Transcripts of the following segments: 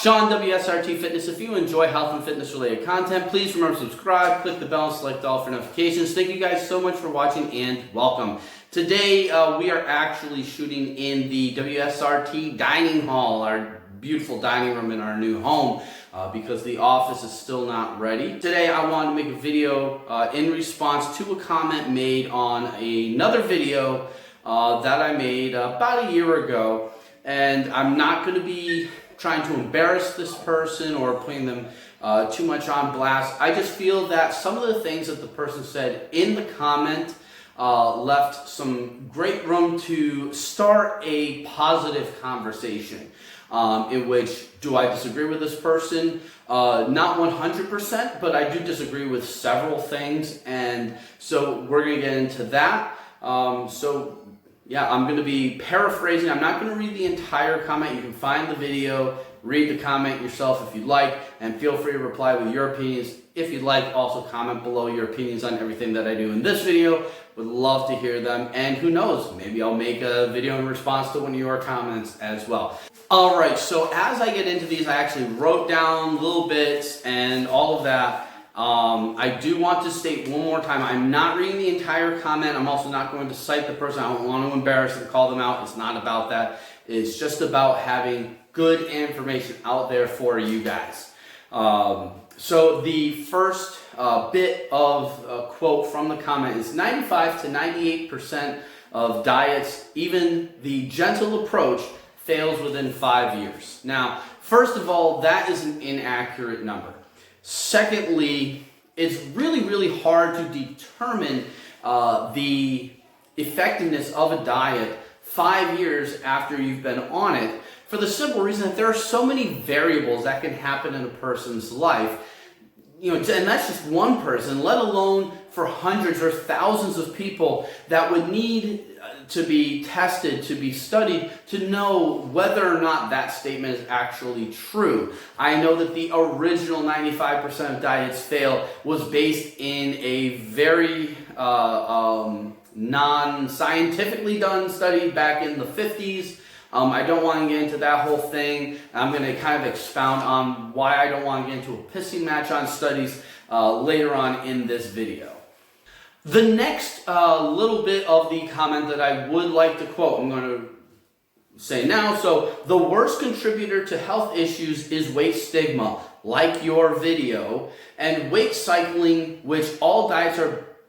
Sean, WSRT Fitness. If you enjoy health and fitness related content, please remember to subscribe, click the bell, and select all for notifications. Thank you guys so much for watching and welcome. Today we are actually shooting in the WSRT dining hall, our beautiful dining room in our new home, because the office is still not ready. Today I wanted to make a video in response to a comment made on another video that I made about a year ago, and I'm not going to be trying to embarrass this person or putting them too much on blast. I just feel that some of the things that the person said in the comment left some great room to start a positive conversation, in which, do I disagree with this person? Not 100%, but I do disagree with several things, and so we're going to get into that. Yeah, I'm going to be paraphrasing. I'm not going to read the entire comment. You can find the video, read the comment yourself if you'd like, and feel free to reply with your opinions if you'd like. Also comment below your opinions on everything that I do in this video. Would love to hear them, and who knows, maybe I'll make a video in response to one of your comments as well. Alright, so as I get into these, I actually wrote down little bits and all of that. I do want to state one more time, I'm not reading the entire comment. I'm also not going to cite the person. I don't want to embarrass them, call them out. It's not about that. It's just about having good information out there for you guys. So the first bit of quote from the comment is 95 to 98% of diets, even the gentle approach, fails within 5 years. Now, first of all, that is an inaccurate number. Secondly, it's really hard to determine the effectiveness of a diet 5 years after you've been on it, for the simple reason that there are so many variables that can happen in a person's life. You know, and that's just one person, let alone for hundreds or thousands of people that would need to be tested, to be studied, to know whether or not that statement is actually true. I know that the original 95% of diets fail was based in a very non-scientifically done study back in the 50s. I don't want to get into that whole thing. I'm going to kind of expound on why I don't want to get into a pissing match on studies later on in this video. The next little bit of the comment that I would like to quote, I'm going to say now. So, the worst contributor to health issues is weight stigma, like your video, and weight cycling, which all diets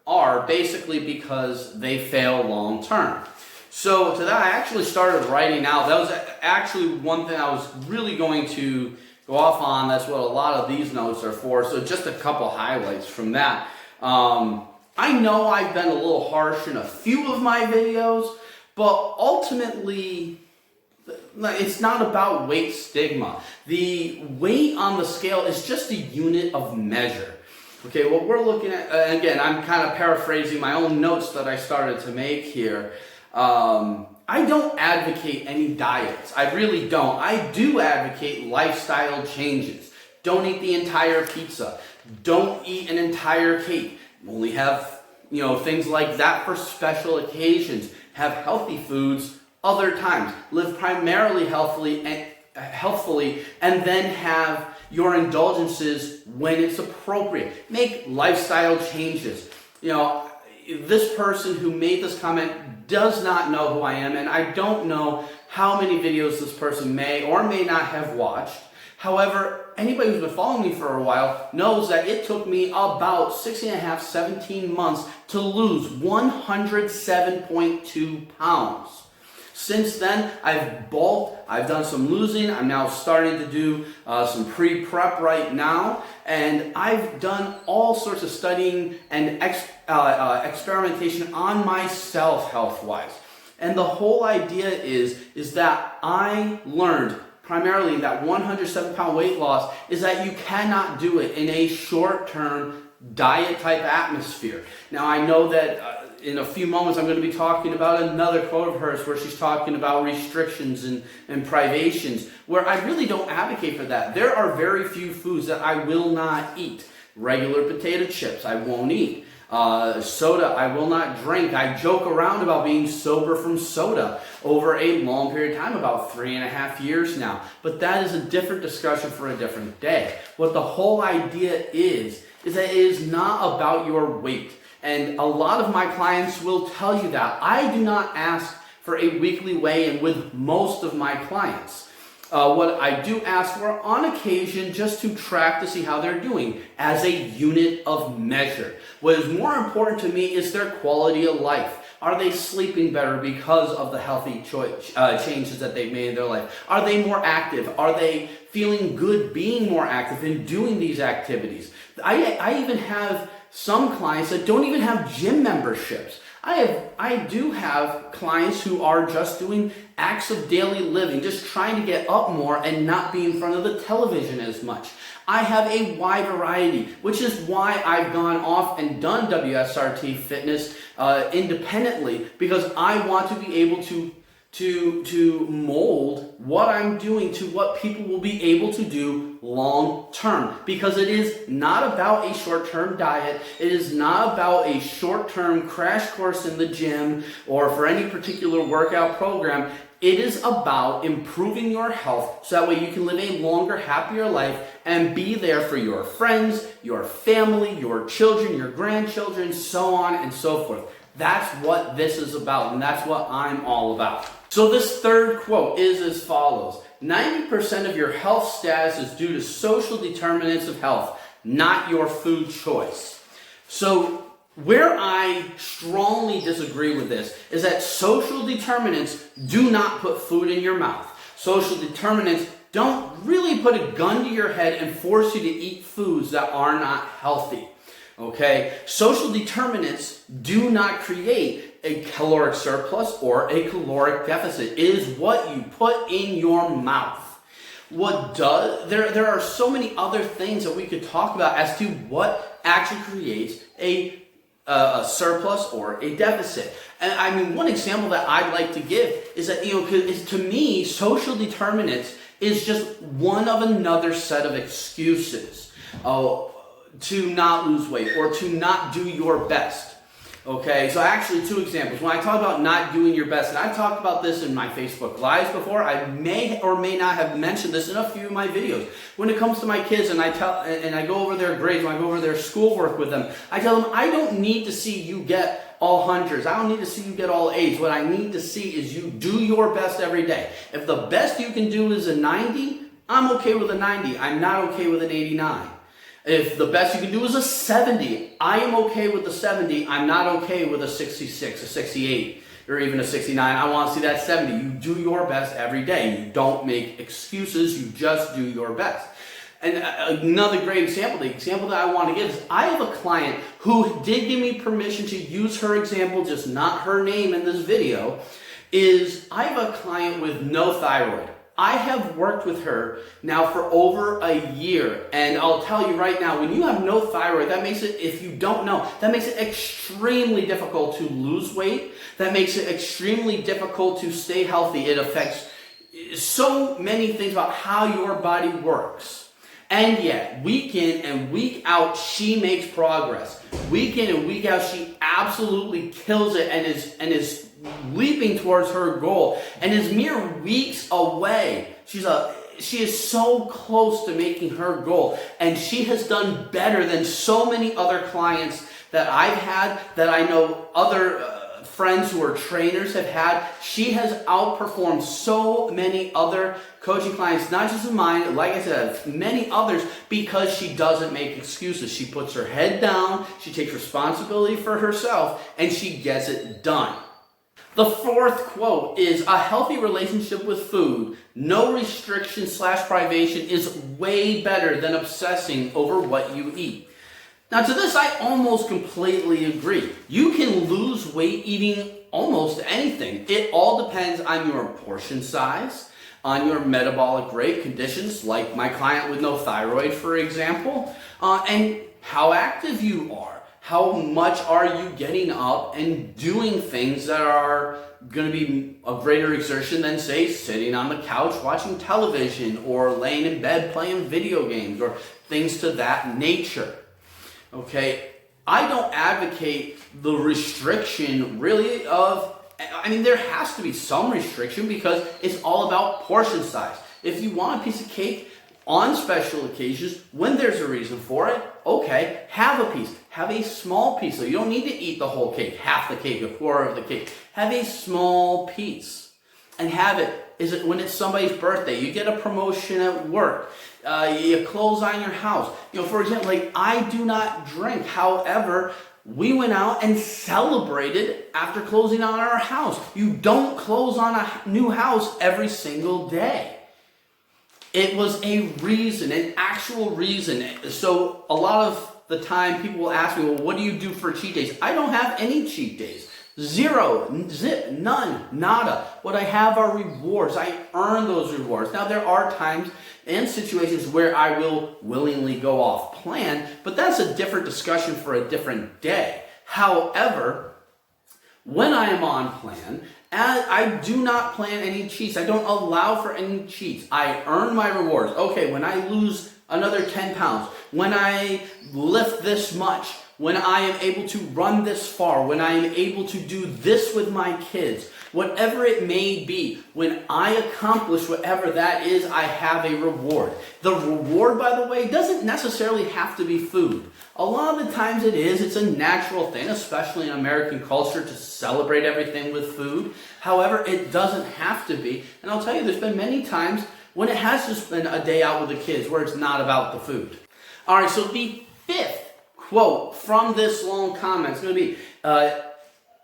are basically because they fail long term. So to that, I actually started writing out. That was actually one thing I was really going to go off on. That's what a lot of these notes are for. So just a couple highlights from that. I know I've been a little harsh in a few of my videos, but ultimately, it's not about weight stigma. The weight on the scale is just a unit of measure. Okay, what we're looking at, again, I'm kind of paraphrasing my own notes that I started to make here. I don't advocate any diets. I really don't. I do advocate lifestyle changes. Don't eat the entire pizza. Don't eat an entire cake. Only have, things like that for special occasions. Have healthy foods other times. Live primarily healthfully, and then have your indulgences when it's appropriate. Make lifestyle changes. This person who made this comment does not know who I am, and I don't know how many videos this person may or may not have watched. However, anybody who's been following me for a while knows that it took me about 17 months to lose 107.2 pounds. Since then, I've bulked, I've done some losing, I'm now starting to do some pre-prep right now, and I've done all sorts of studying and experimentation on myself health-wise. And the whole idea is that I learned primarily that 107-pound weight loss is that you cannot do it in a short-term diet-type atmosphere. Now, I know that in a few moments I'm going to be talking about another quote of hers where she's talking about restrictions and privations, where I really don't advocate for that. There are very few foods that I will not eat. Regular potato chips I won't eat. Soda, I will not drink. I joke around about being sober from soda over a long period of time, about 3.5 years now. But that is a different discussion for a different day. What the whole idea is that it is not about your weight. And a lot of my clients will tell you that. I do not ask for a weekly weigh-in with most of my clients. What I do ask for on occasion just to track to see how they're doing as a unit of measure. What is more important to me is their quality of life. Are they sleeping better because of the healthy changes that they've made in their life? Are they more active? Are they feeling good being more active and doing these activities? I even have some clients that don't even have gym memberships. I do have clients who are just doing acts of daily living, just trying to get up more and not be in front of the television as much. I have a wide variety, which is why I've gone off and done WSRT fitness independently, because I want to be able to mold what I'm doing to what people will be able to do long term, because it is not about a short-term diet. It is not about a short-term crash course in the gym or for any particular workout program. It is about improving your health so that way you can live a longer, happier life and be there for your friends, your family, your children, your grandchildren, so on and so forth. That's what this is about, and that's what I'm all about. So this third quote is as follows: 90% of your health status is due to social determinants of health, not your food choice. So where I strongly disagree with this is that social determinants do not put food in your mouth. Social determinants don't really put a gun to your head and force you to eat foods that are not healthy. Okay? Social determinants do not create a caloric surplus or a caloric deficit. It is what you put in your mouth. There are so many other things that we could talk about as to what actually creates a surplus or a deficit. And I mean, one example that I'd like to give is that, to me, social determinants is just one of another set of excuses to not lose weight or to not do your best. Okay, so actually 2 examples. When I talk about not doing your best, and I've talked about this in my Facebook Lives before, I may or may not have mentioned this in a few of my videos. When it comes to my kids and I go over their grades, when I go over their schoolwork with them, I tell them, I don't need to see you get all hundreds. I don't need to see you get all A's. What I need to see is you do your best every day. If the best you can do is a 90, I'm okay with a 90. I'm not okay with an 89. If the best you can do is a 70, I am okay with the 70. I'm not okay with a 66, a 68, or even a 69. I want to see that 70. You do your best every day. You don't make excuses. You just do your best. And another great example, the example that I want to give is I have a client who did give me permission to use her example, just not her name in this video, is I have a client with no thyroid. I have worked with her now for over a year, and I'll tell you right now, when you have no thyroid, that makes it, if you don't know, that makes it extremely difficult to lose weight. That makes it extremely difficult to stay healthy. It affects so many things about how your body works. And yet, week in and week out, she makes progress. Week in and week out, she absolutely kills it and is leaping towards her goal and is mere weeks away. She is so close to making her goal, and she has done better than so many other clients that I've had, that I know other friends who are trainers have had. She has outperformed so many other coaching clients, not just of mine, like I said, many others, because she doesn't make excuses. She puts her head down, she takes responsibility for herself, and she gets it done. The fourth quote is, a healthy relationship with food, no restriction/privation, is way better than obsessing over what you eat. Now to this, I almost completely agree. You can lose weight eating almost anything. It all depends on your portion size, on your metabolic rate, conditions, like my client with no thyroid, for example, and how active you are. How much are you getting up and doing things that are going to be a greater exertion than, say, sitting on the couch watching television or laying in bed playing video games or things to that nature? Okay, I don't advocate the restriction really there has to be some restriction because it's all about portion size. If you want a piece of cake on special occasions, when there's a reason for it, okay, have a piece. Have a small piece. So you don't need to eat the whole cake, half the cake, a quarter of the cake. Have a small piece. And have it. Is it when it's somebody's birthday? You get a promotion at work. You close on your house. For example, I do not drink. However, we went out and celebrated after closing on our house. You don't close on a new house every single day. It was a reason, an actual reason. So a lot of the time people will ask me, well, what do you do for cheat days? I don't have any cheat days. Zero, zip, none, nada. What I have are rewards. I earn those rewards. Now, there are times and situations where I will willingly go off plan, but that's a different discussion for a different day. However, when I am on plan, I do not plan any cheats. I don't allow for any cheats. I earn my rewards. Okay, when I lose another 10 pounds, when I lift this much, when I am able to run this far, when I am able to do this with my kids, whatever it may be, when I accomplish whatever that is, I have a reward. The reward, by the way, doesn't necessarily have to be food. A lot of the times it is. It's a natural thing, especially in American culture, to celebrate everything with food. However, it doesn't have to be. And I'll tell you, there's been many times when it has just been a day out with the kids where it's not about the food. All right, so the fifth quote from this long comment is going to be,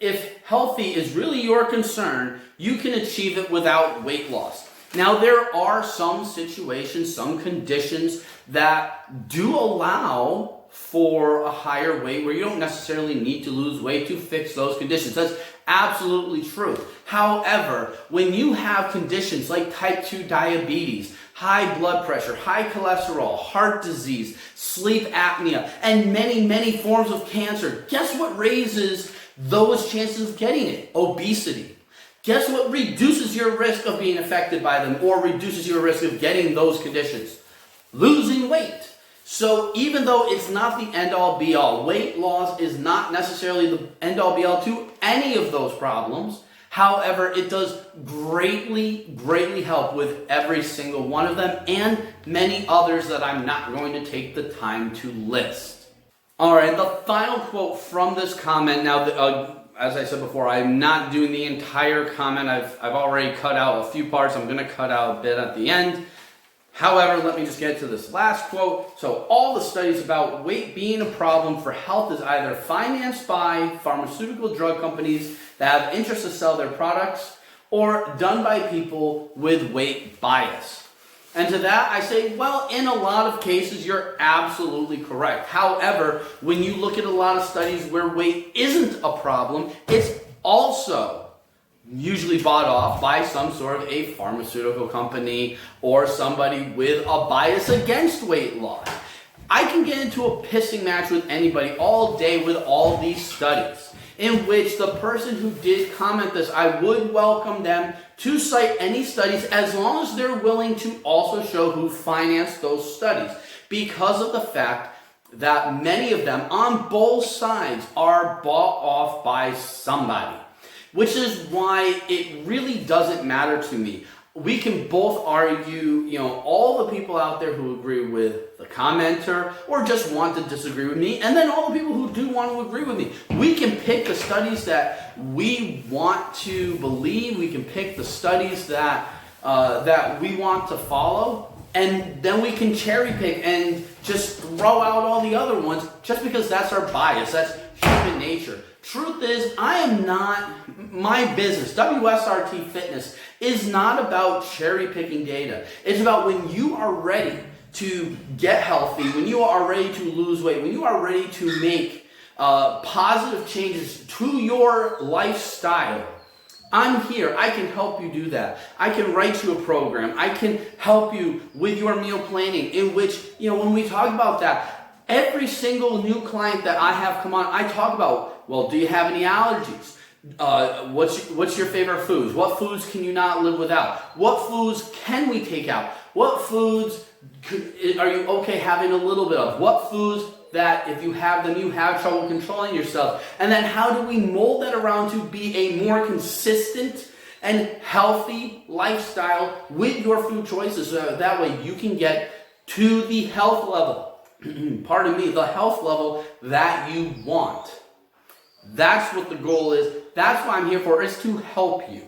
if healthy is really your concern, you can achieve it without weight loss. Now, there are some situations, some conditions that do allow for a higher weight where you don't necessarily need to lose weight to fix those conditions. That's absolutely true. However, when you have conditions like type 2 diabetes, high blood pressure, high cholesterol, heart disease, sleep apnea, and many, many forms of cancer, guess what raises those chances of getting it? Obesity. Guess what reduces your risk of being affected by them or reduces your risk of getting those conditions? Losing weight. So even though it's not the end-all be-all, weight loss is not necessarily the end-all be-all to any of those problems. However, it does greatly, greatly help with every single one of them and many others that I'm not going to take the time to list. All right, the final quote from this comment. Now, as I said before, I'm not doing the entire comment. I've already cut out a few parts. I'm going to cut out a bit at the end. However, let me just get to this last quote. So, all the studies about weight being a problem for health is either financed by pharmaceutical drug companies that have interest to sell their products or done by people with weight bias. And to that, I say, well, in a lot of cases, you're absolutely correct. However, when you look at a lot of studies where weight isn't a problem, it's also usually bought off by some sort of a pharmaceutical company or somebody with a bias against weight loss. I can get into a pissing match with anybody all day with all these studies, in which the person who did comment this, I would welcome them to cite any studies as long as they're willing to also show who financed those studies, because of the fact that many of them on both sides are bought off by somebody. Which is why it really doesn't matter to me. We can both argue, all the people out there who agree with the commenter or just want to disagree with me, and then all the people who do want to agree with me. We can pick the studies that we want to believe. We can pick the studies that we want to follow, and then we can cherry pick and just throw out all the other ones just because that's our bias. That's human nature. Truth is, my business, WSRT Fitness, is not about cherry picking data. It's about when you are ready to get healthy, when you are ready to lose weight, when you are ready to make positive changes to your lifestyle. I'm here. I can help you do that. I can write you a program. I can help you with your meal planning, in which, when we talk about that, every single new client that I have come on, I talk about, well, do you have any allergies? What's your favorite foods? What foods can you not live without? What foods can we take out? What foods are you okay having a little bit of? What foods that if you have them, you have trouble controlling yourself. And then how do we mold that around to be a more consistent and healthy lifestyle with your food choices, so that way you can get to the health level, pardon me, the health level that you want. That's what the goal is. That's what I'm here for, is to help you.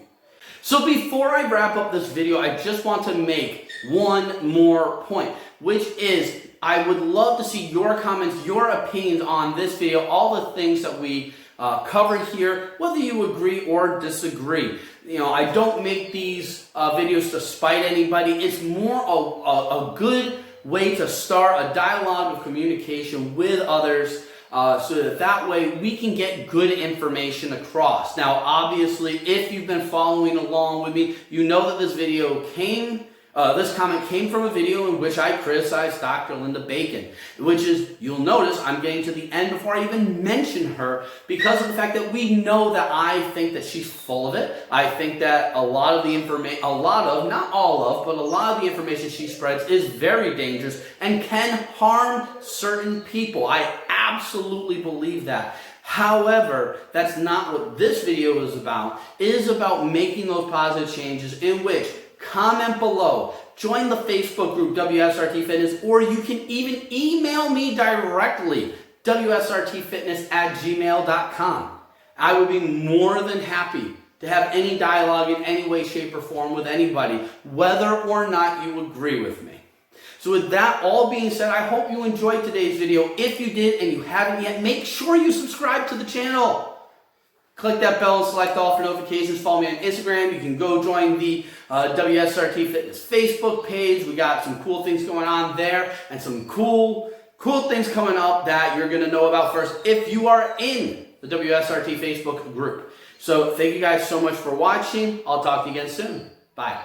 So before I wrap up this video, I just want to make one more point, which is I would love to see your comments, your opinions on this video, all the things that we covered here, whether you agree or disagree. You know, I don't make these videos to spite anybody. It's more a good way to start a dialogue of communication with others, so that way we can get good information across. Now, obviously, if you've been following along with me, you know that this comment came from a video in which I criticized Dr. Linda Bacon, which is, you'll notice I'm getting to the end before I even mention her, because of the fact that we know that I think that she's full of it. I think that a lot of the information, not all of, but a lot of the information she spreads is very dangerous and can harm certain people. I absolutely believe that. However, that's not what this video is about. It is about making those positive changes, in which comment below, join the Facebook group WSRT Fitness, or you can even email me directly, wsrtfitness@gmail.com. I would be more than happy to have any dialogue in any way, shape, or form with anybody, whether or not you agree with me. So with that all being said, I hope you enjoyed today's video. If you did and you haven't yet, make sure you subscribe to the channel. Click that bell and select all for notifications. Follow me on Instagram. You can go join the WSRT Fitness Facebook page. We got some cool things going on there, and some cool things coming up that you're going to know about first if you are in the WSRT Facebook group. So thank you guys so much for watching. I'll talk to you again soon. Bye.